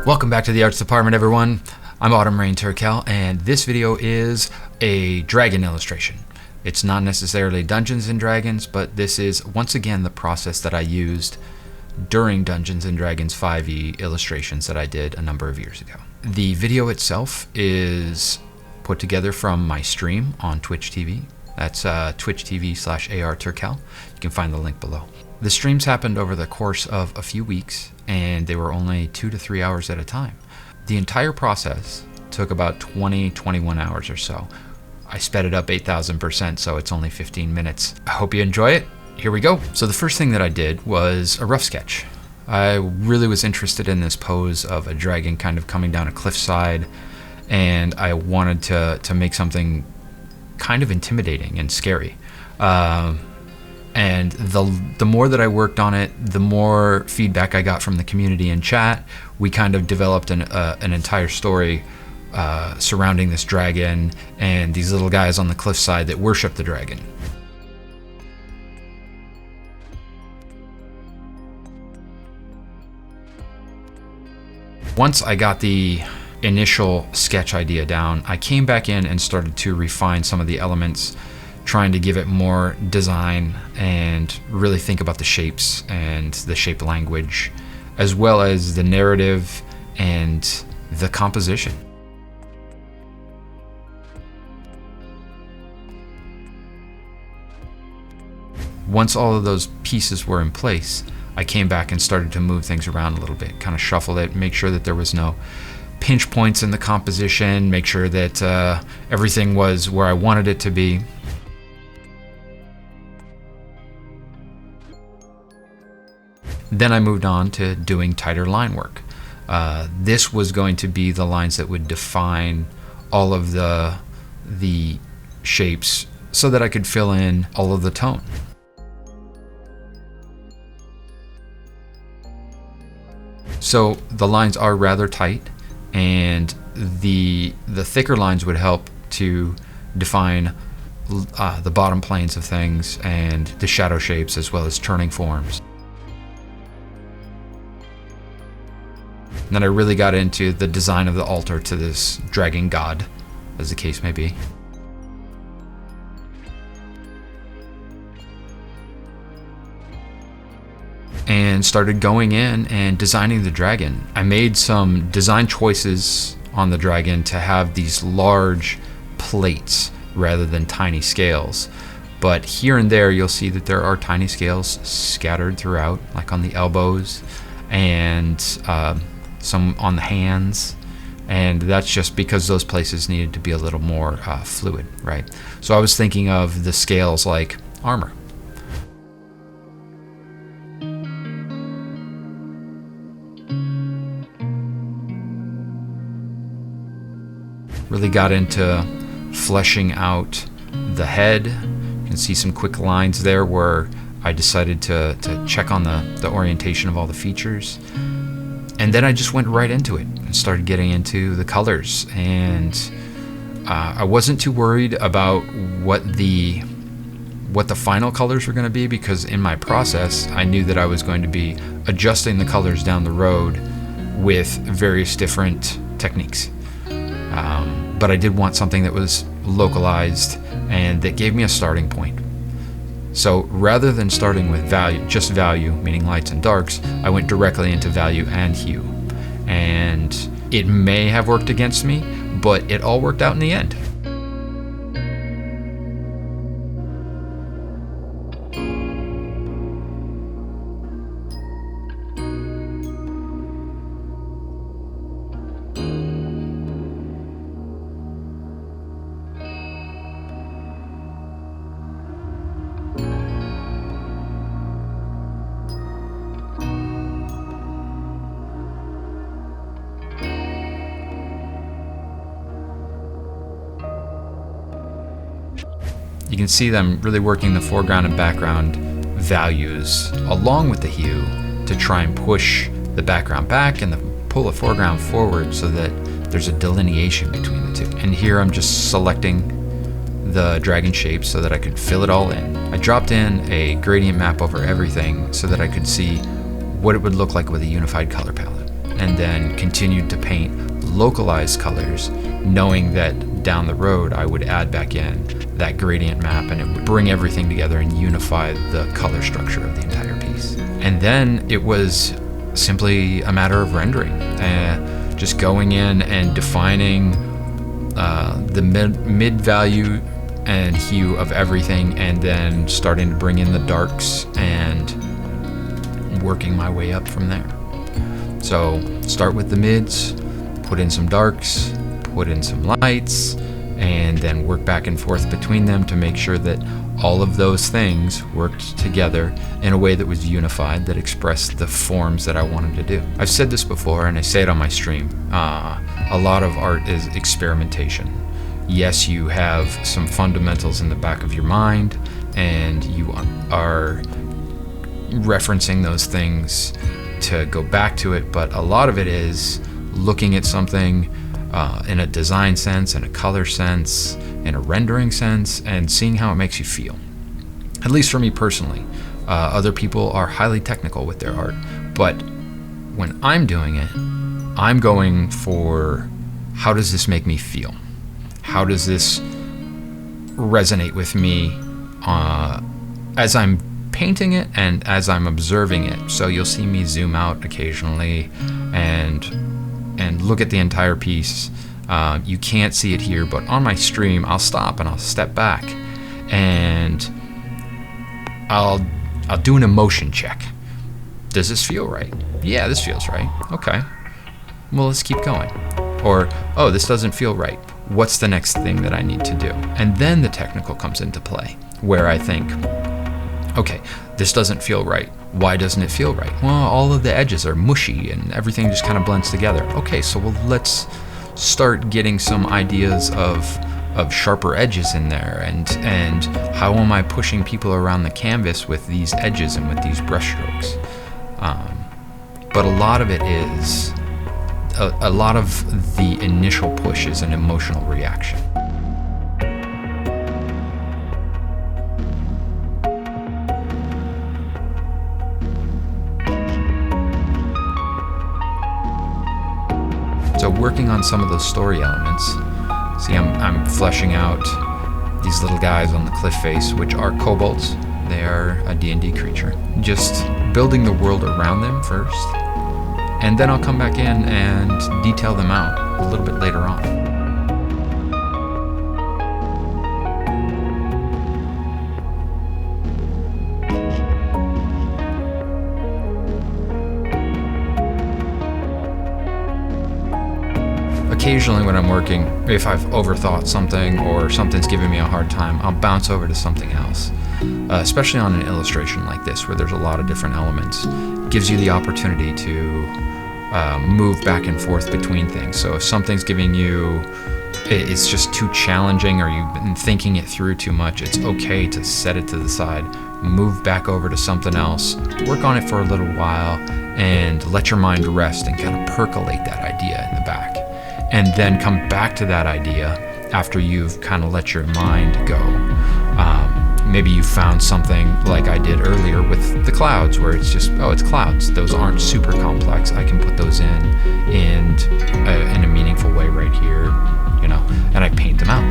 Welcome back to the Arts Department, everyone. I'm Autumn Rain Turkel, and this video is a dragon illustration. It's not necessarily Dungeons & Dragons, but this is once again the process that I used during Dungeons & Dragons 5e illustrations that I did a number of years ago. The video itself is put together from my stream on Twitch TV. That's Twitch TV/ARTurkel. You can find the link below. The streams happened over the course of a few weeks, and they were only 2 to 3 hours at a time. The entire process took about 21 hours or so. I sped it up 8,000%, so it's only 15 minutes. I hope you enjoy it. Here we go. So the first thing that I did was a rough sketch. I really was interested in this pose of a dragon kind of coming down a cliffside, and I wanted to make something kind of intimidating and scary. And the more that I worked on it, the more feedback I got from the community in chat. We kind of developed an entire story surrounding this dragon and these little guys on the cliffside that worship the dragon. Once I got the initial sketch idea down, I came back in and started to refine some of the elements, trying to give it more design and really think about the shapes and the shape language, as well as the narrative and the composition. Once all of those pieces were in place, I came back and started to move things around a little bit, kind of shuffle it, make sure that there was no pinch points in the composition, make sure that everything was where I wanted it to be. Then I moved on to doing tighter line work. This was going to be the lines that would define all of the shapes so that I could fill in all of the tone. So the lines are rather tight, and the thicker lines would help to define the bottom planes of things and the shadow shapes, as well as turning forms. And then I really got into the design of the altar to this dragon god, as the case may be. And started going in and designing the dragon. I made some design choices on the dragon to have these large plates rather than tiny scales. But here and there you'll see that there are tiny scales scattered throughout, like on the elbows and some on the hands, and that's just because those places needed to be a little more fluid, right? So I was thinking of the scales like armor. Really got into fleshing out the head. You can see some quick lines there where I decided to check on the orientation of all the features. And then I just went right into it and started getting into the colors, and I wasn't too worried about what the final colors were going to be, because in my process I knew that I was going to be adjusting the colors down the road with various different techniques. But I did want something that was localized and that gave me a starting point. So rather than starting with just value, meaning lights and darks, I went directly into value and hue. And it may have worked against me, but it all worked out in the end. You can see them really working the foreground and background values along with the hue to try and push the background back and pull the foreground forward so that there's a delineation between the two. And here I'm just selecting the dragon shape so that I could fill it all in. I dropped in a gradient map over everything so that I could see what it would look like with a unified color palette. and then continued to paint localized colors, knowing that down the road I would add back in that gradient map and it would bring everything together and unify the color structure of the entire piece. And then it was simply a matter of rendering, just going in and defining the mid value and hue of everything, and then starting to bring in the darks and working my way up from there. So start with the mids, put in some darks, put in some lights, and then work back and forth between them to make sure that all of those things worked together in a way that was unified, that expressed the forms that I wanted to do. I've said this before, and I say it on my stream. A lot of art is experimentation. Yes, you have some fundamentals in the back of your mind, and you are referencing those things to go back to it, but a lot of it is looking at something in a design sense, in a color sense, in a rendering sense, and seeing how it makes you feel. At least for me personally. Other people are highly technical with their art, but when I'm doing it, I'm going for, how does this make me feel? How does this resonate with me as I'm painting it and as I'm observing it? So you'll see me zoom out occasionally and look at the entire piece. You can't see it here, but on my stream, I'll stop and I'll step back and I'll do an emotion check. Does this feel right? Yeah, this feels right. Okay. Well, let's keep going. Or, oh, this doesn't feel right. What's the next thing that I need to do? And then the technical comes into play, where I think, okay, this doesn't feel right. Why doesn't it feel right? Well, all of the edges are mushy and everything just kind of blends together. Okay, so let's start getting some ideas of sharper edges in there, and how am I pushing people around the canvas with these edges and with these brushstrokes? But a lot of it is, a lot of the initial push is an emotional reaction. So working on some of those story elements, see, I'm fleshing out these little guys on the cliff face, which are kobolds. They are a D&D creature. Just building the world around them first, and then I'll come back in and detail them out a little bit later on. Occasionally when I'm working, if I've overthought something or something's giving me a hard time, I'll bounce over to something else. Especially on an illustration like this, where there's a lot of different elements. It gives you the opportunity to move back and forth between things. So if something's giving you, it's just too challenging, or you've been thinking it through too much, it's okay to set it to the side, move back over to something else, work on it for a little while, and let your mind rest and kind of percolate that idea in the back. And then come back to that idea after you've kind of let your mind go. Maybe you found something like I did earlier with the clouds, where it's just, oh, it's clouds. Those aren't super complex. I can put those in a meaningful way right here, you know, and I paint them out.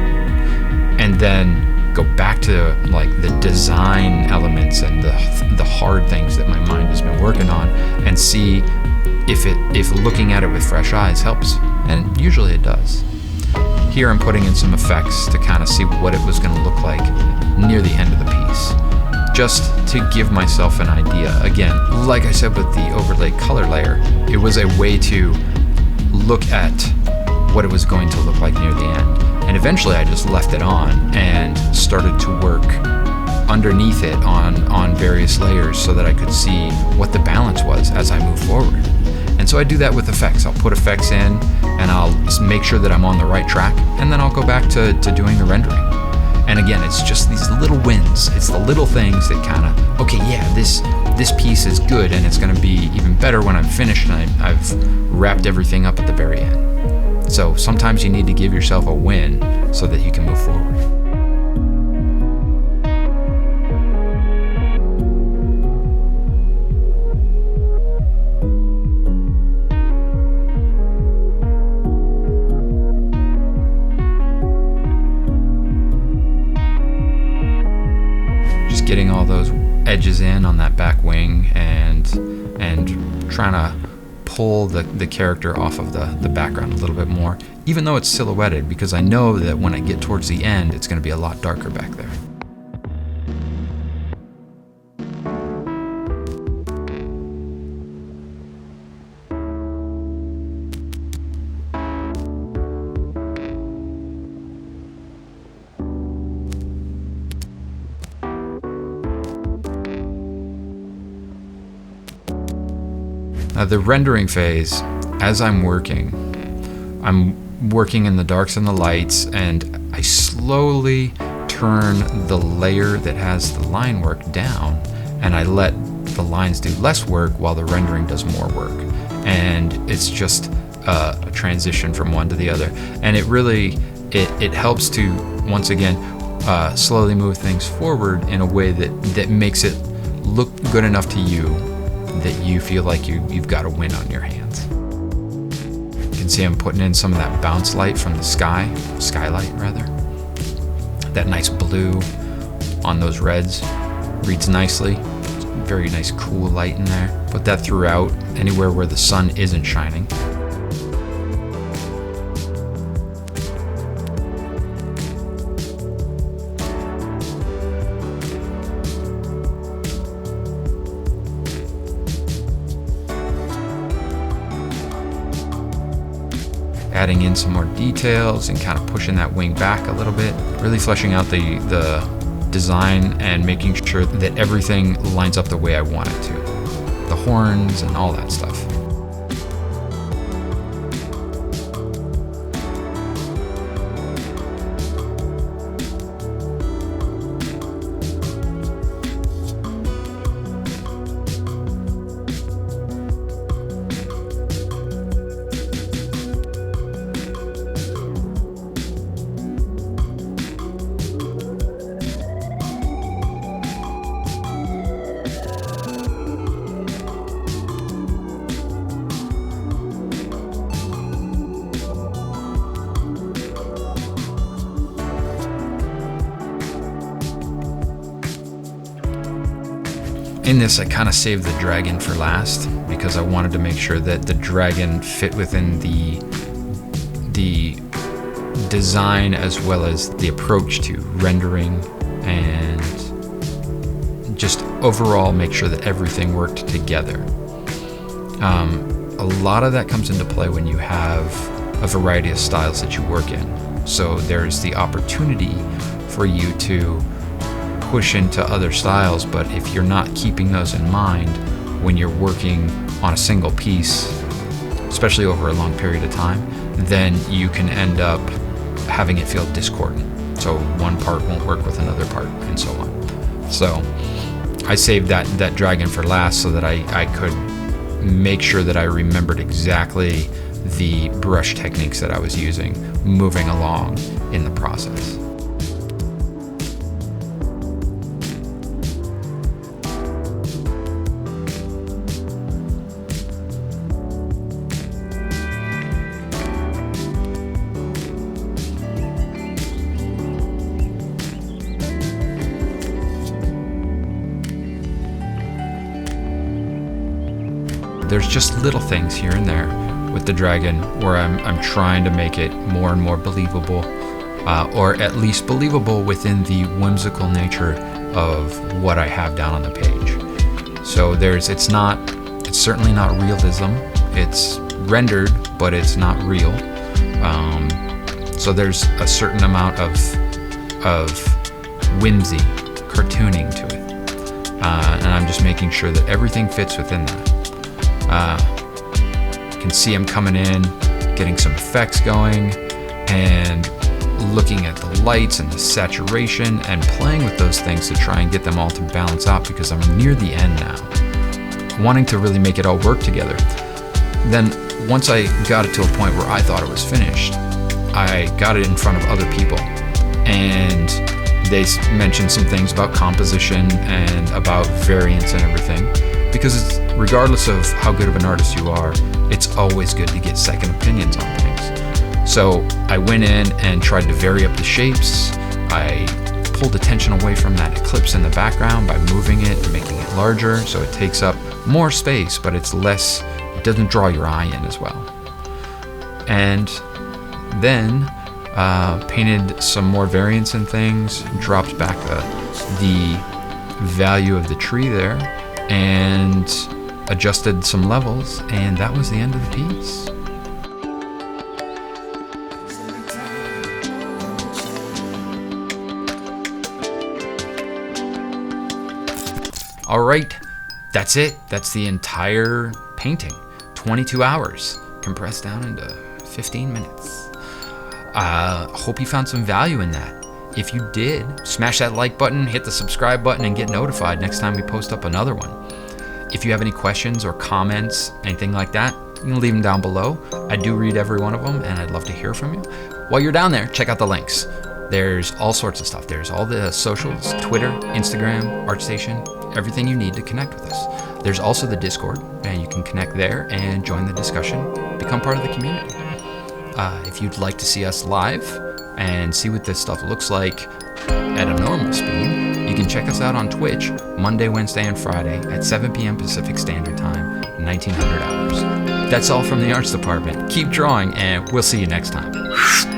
And then go back to like the design elements and the hard things that my mind has been working on, and see if looking at it with fresh eyes helps. And usually it does. Here I'm putting in some effects to kind of see what it was going to look like near the end of the piece, just to give myself an idea. Again, like I said with the overlay color layer, it was a way to look at what it was going to look like near the end. And eventually I just left it on and started to work underneath it on various layers so that I could see what the balance was as I move forward. And so I do that with effects. I'll put effects in and I'll make sure that I'm on the right track, and then I'll go back to doing the rendering. And again, it's just these little wins. It's the little things that kind of, okay, yeah, this piece is good, and it's going to be even better when I'm finished and I've wrapped everything up at the very end. So sometimes you need to give yourself a win so that you can move forward. getting all those edges in on that back wing and trying to pull the character off of the background a little bit more, even though it's silhouetted, because I know that when I get towards the end, it's going to be a lot darker back there. The rendering phase, as I'm working in the darks and the lights, and I slowly turn the layer that has the line work down, and I let the lines do less work while the rendering does more work. And it's just a transition from one to the other. And it really, it helps to, once again, slowly move things forward in a way that makes it look good enough to you that you feel like you've got a win on your hands. You can see I'm putting in some of that bounce light from the skylight rather. That nice blue on those reds reads nicely. Very nice cool light in there. Put that throughout, anywhere where the sun isn't shining. Adding in some more details and kind of pushing that wing back a little bit, really fleshing out the design and making sure that everything lines up the way I want it to. The horns and all that stuff. In this, I kind of saved the dragon for last because I wanted to make sure that the dragon fit within the design as well as the approach to rendering, and just overall make sure that everything worked together. A lot of that comes into play when you have a variety of styles that you work in. So there's the opportunity for you to push into other styles, but if you're not keeping those in mind when you're working on a single piece, especially over a long period of time, then you can end up having it feel discordant. So one part won't work with another part and so on. So I saved that dragon for last so that I could make sure that I remembered exactly the brush techniques that I was using moving along in the process. There's just little things here and there with the dragon where I'm trying to make it more and more believable, or at least believable within the whimsical nature of what I have down on the page. So it's certainly not realism. It's rendered, but it's not real. So there's a certain amount of whimsy, cartooning to it, and I'm just making sure that everything fits within that. You can see I'm coming in, getting some effects going, and looking at the lights and the saturation and playing with those things to try and get them all to balance out, because I'm near the end now, wanting to really make it all work together. Then once I got it to a point where I thought it was finished, I got it in front of other people, and they mentioned some things about composition and about variance and everything, because regardless of how good of an artist you are, it's always good to get second opinions on things. So I went in and tried to vary up the shapes. I pulled attention away from that eclipse in the background by moving it and making it larger, so it takes up more space, but it doesn't draw your eye in as well. And then painted some more variants and things, dropped back the value of the tree there, and adjusted some levels, and that was the end of the piece. Alright, that's it. That's the entire painting. 22 hours compressed down into 15 minutes. Hope you found some value in that. If you did, smash that like button, hit the subscribe button, and get notified next time we post up another one. If you have any questions or comments, anything like that, you can leave them down below. I do read every one of them, and I'd love to hear from you. While you're down there, check out the links. There's all sorts of stuff. There's all the socials, Twitter, Instagram, ArtStation, everything you need to connect with us. There's also the Discord, and you can connect there and join the discussion, become part of the community. If you'd like to see us live and see what this stuff looks like at a normal speed, you can check us out on Twitch Monday, Wednesday, and Friday at 7 p.m. Pacific Standard Time, 1900 hours. That's all from the Arts Department. Keep drawing, and we'll see you next time.